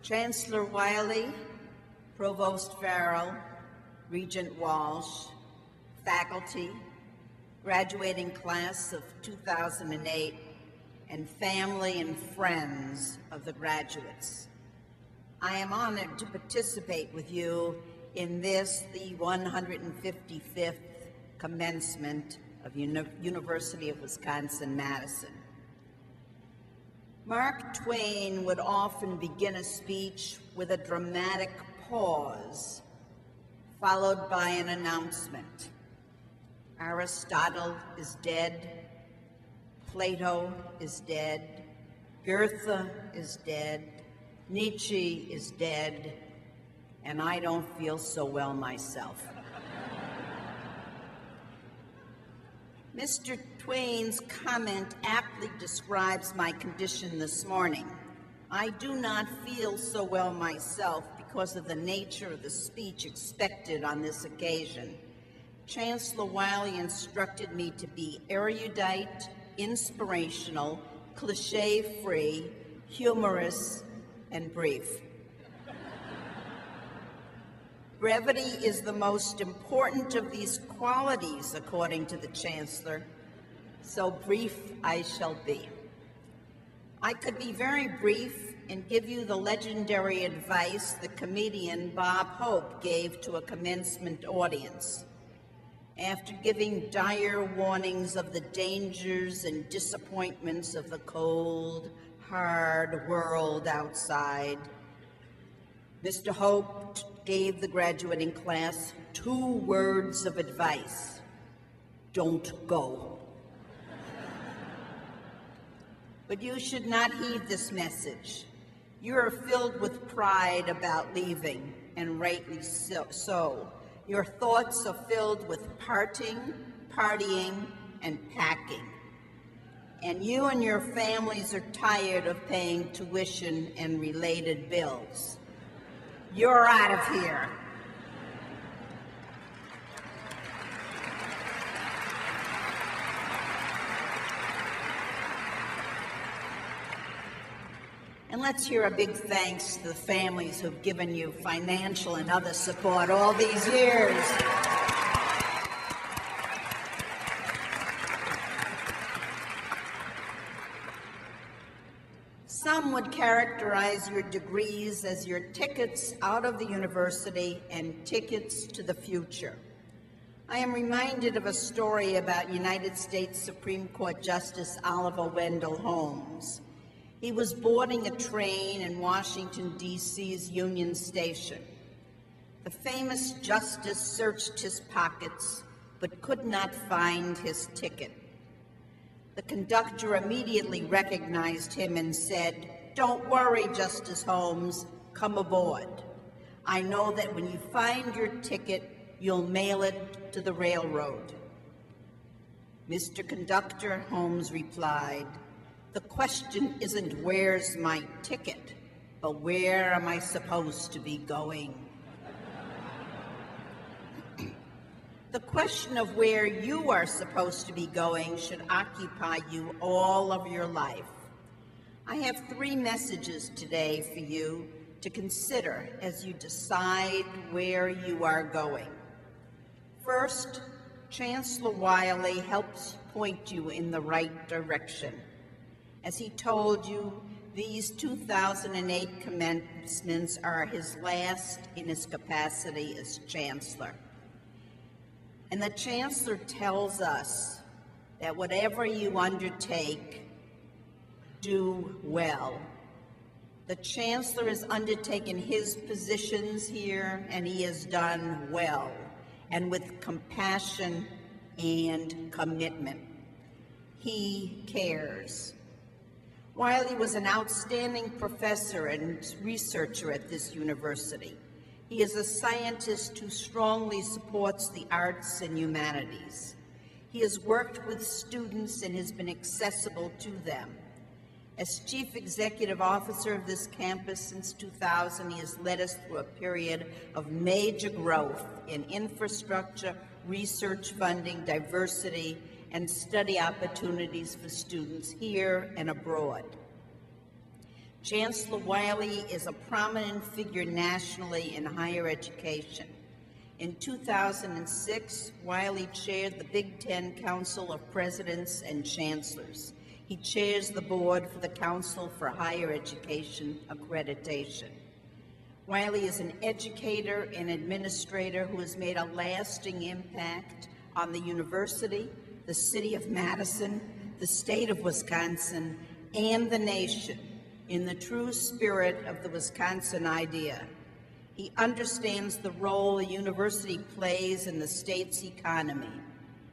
Chancellor Wiley, Provost Farrell, Regent Walsh, faculty, graduating class of 2008, and family and friends of the graduates. I am honored to participate with you in this, the 155th commencement of University of Wisconsin-Madison. Mark Twain would often begin a speech with a dramatic pause, followed by an announcement. Aristotle is dead, Plato is dead, Goethe is dead, Nietzsche is dead, and I don't feel so well myself. Mr. Twain's comment aptly describes my condition this morning. I do not feel so well myself because of the nature of the speech expected on this occasion. Chancellor Wiley instructed me to be erudite, inspirational, cliché-free, humorous, and brief. Brevity is the most important of these qualities, according to the Chancellor, so brief I shall be. I could be very brief and give you the legendary advice the comedian Bob Hope gave to a commencement audience. After giving dire warnings of the dangers and disappointments of the cold, hard world outside, Mr. Hope gave the graduating class 2 words of advice: don't go. But you should not heed this message. You are filled with pride about leaving, and rightly so. Your thoughts are filled with partying, and packing. And you and your families are tired of paying tuition and related bills. You're out of here. And let's hear a big thanks to the families who've given you financial and other support all these years. Some would characterize your degrees as your tickets out of the university and tickets to the future. I am reminded of a story about United States Supreme Court Justice Oliver Wendell Holmes. He was boarding a train in Washington, D.C.'s Union Station. The famous justice searched his pockets, but could not find his ticket. The conductor immediately recognized him and said, "Don't worry, Justice Holmes, come aboard. I know that when you find your ticket, you'll mail it to the railroad." "Mr. Conductor," Holmes replied, "the question isn't where's my ticket, but where am I supposed to be going?" The question of where you are supposed to be going should occupy you all of your life. I have 3 messages today for you to consider as you decide where you are going. First, Chancellor Wiley helps point you in the right direction. As he told you, these 2008 commencements are his last in his capacity as Chancellor. And the Chancellor tells us that whatever you undertake, do well. The Chancellor has undertaken his positions here, and he has done well, and with compassion and commitment. He cares. Wiley was an outstanding professor and researcher at this university. He is a scientist who strongly supports the arts and humanities. He has worked with students and has been accessible to them. As Chief Executive Officer of this campus since 2000, he has led us through a period of major growth in infrastructure, research funding, diversity, and study opportunities for students here and abroad. Chancellor Wiley is a prominent figure nationally in higher education. In 2006, Wiley chaired the Big Ten Council of Presidents and Chancellors. He chairs the board for the Council for Higher Education Accreditation. Wiley is an educator and administrator who has made a lasting impact on the university, the city of Madison, the state of Wisconsin, and the nation in the true spirit of the Wisconsin idea. He understands the role a university plays in the state's economy.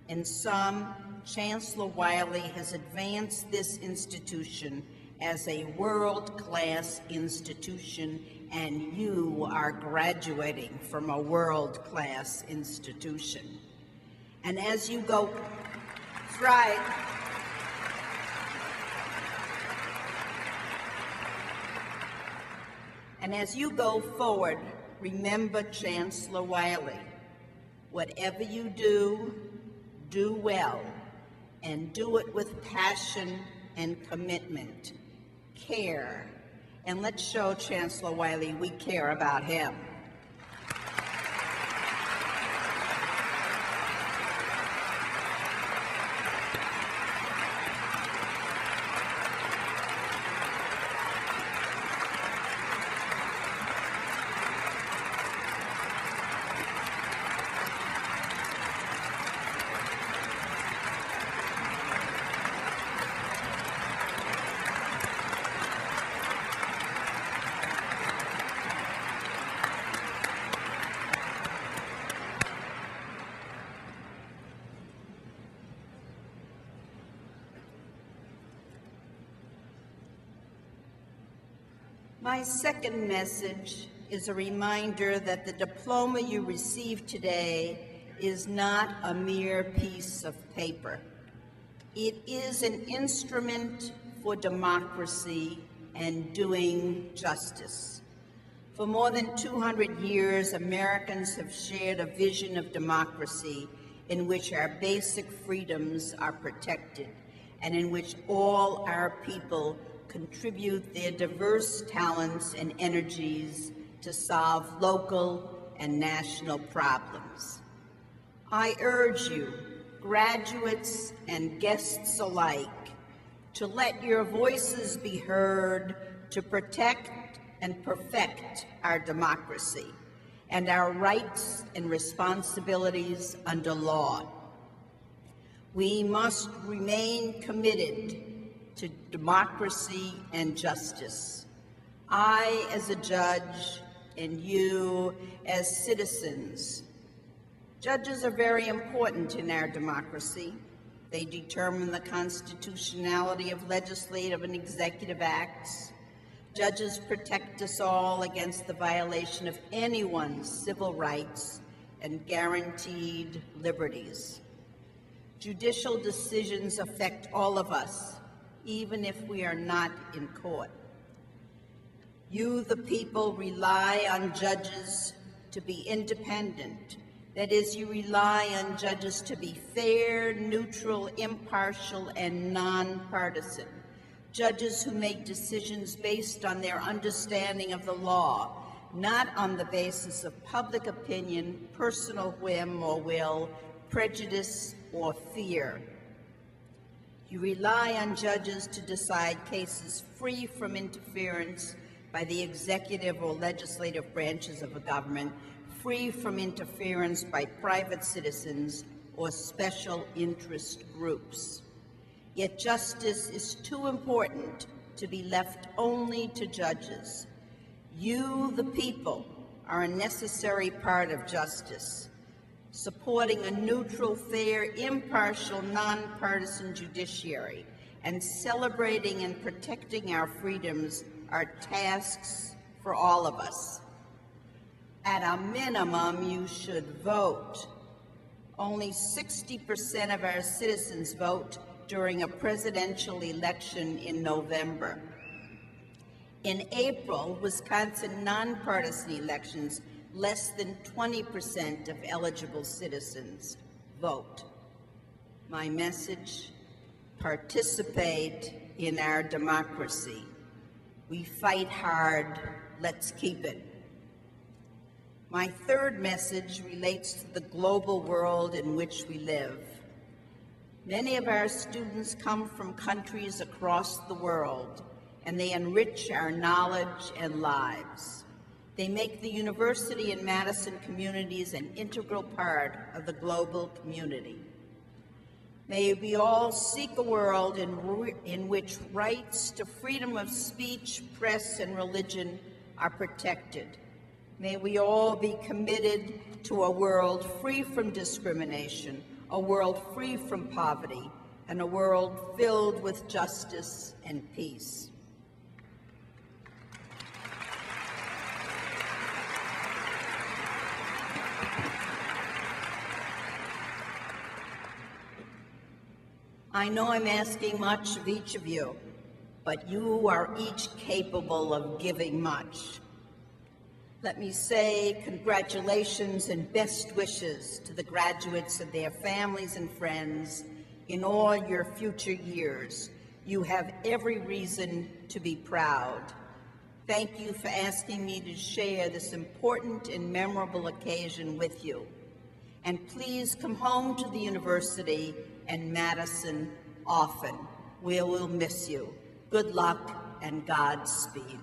In sum, Chancellor Wiley has advanced this institution as a world-class institution, and you are graduating from a world-class institution. And as you go, that's right. And as you go forward, remember Chancellor Wiley. Whatever you do, do well, and do it with passion and commitment, care, and let's show Chancellor Wiley we care about him. My second message is a reminder that the diploma you receive today is not a mere piece of paper. It is an instrument for democracy and doing justice. For more than 200 years, Americans have shared a vision of democracy in which our basic freedoms are protected and in which all our people contribute their diverse talents and energies to solve local and national problems. I urge you, graduates and guests alike, to let your voices be heard to protect and perfect our democracy and our rights and responsibilities under law. We must remain committed to democracy and justice. I, as a judge, and you, as citizens. Judges are very important in our democracy. They determine the constitutionality of legislative and executive acts. Judges protect us all against the violation of anyone's civil rights and guaranteed liberties. Judicial decisions affect all of us, even if we are not in court. You, the people, rely on judges to be independent. That is, you rely on judges to be fair, neutral, impartial, and nonpartisan. Judges who make decisions based on their understanding of the law, not on the basis of public opinion, personal whim or will, prejudice, or fear. You rely on judges to decide cases free from interference by the executive or legislative branches of a government, free from interference by private citizens or special interest groups. Yet justice is too important to be left only to judges. You, the people, are a necessary part of justice. Supporting a neutral, fair, impartial, nonpartisan judiciary and celebrating and protecting our freedoms are tasks for all of us. At a minimum, you should vote. Only 60% of our citizens vote during a presidential election in November. In April, Wisconsin nonpartisan elections, less than 20% of eligible citizens vote. My message: participate in our democracy. We fight hard. Let's keep it. My third message relates to the global world in which we live. Many of our students come from countries across the world, and they enrich our knowledge and lives. They make the University and Madison communities an integral part of the global community. May we all seek a world in which rights to freedom of speech, press, and religion are protected. May we all be committed to a world free from discrimination, a world free from poverty, and a world filled with justice and peace. I know I'm asking much of each of you, but you are each capable of giving much. Let me say congratulations and best wishes to the graduates and their families and friends in all your future years. You have every reason to be proud. Thank you for asking me to share this important and memorable occasion with you. And please come home to the University and Madison often. We will miss you. Good luck and Godspeed.